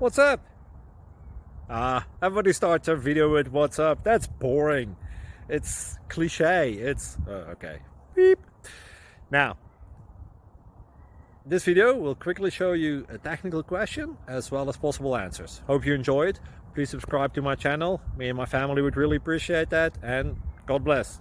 What's up? Everybody starts a video with what's up. That's boring. It's cliche. It's okay. Beep. Now, this video will quickly show you a technical question as well as possible answers. Hope you enjoyed. Please subscribe to my channel. Me and my family would really appreciate that, and God bless.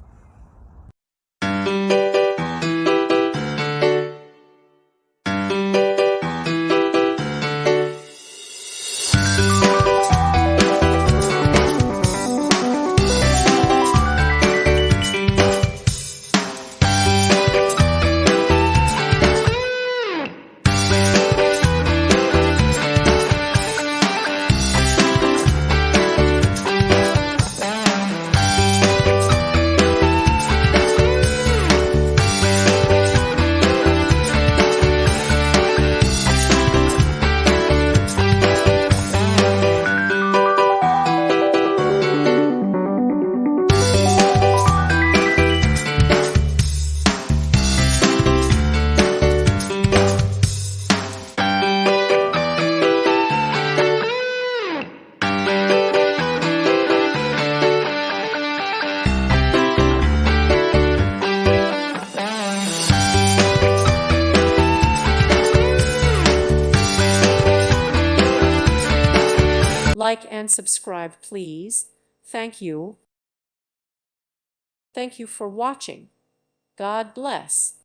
Like and subscribe, please. Thank you. Thank you for watching. God bless.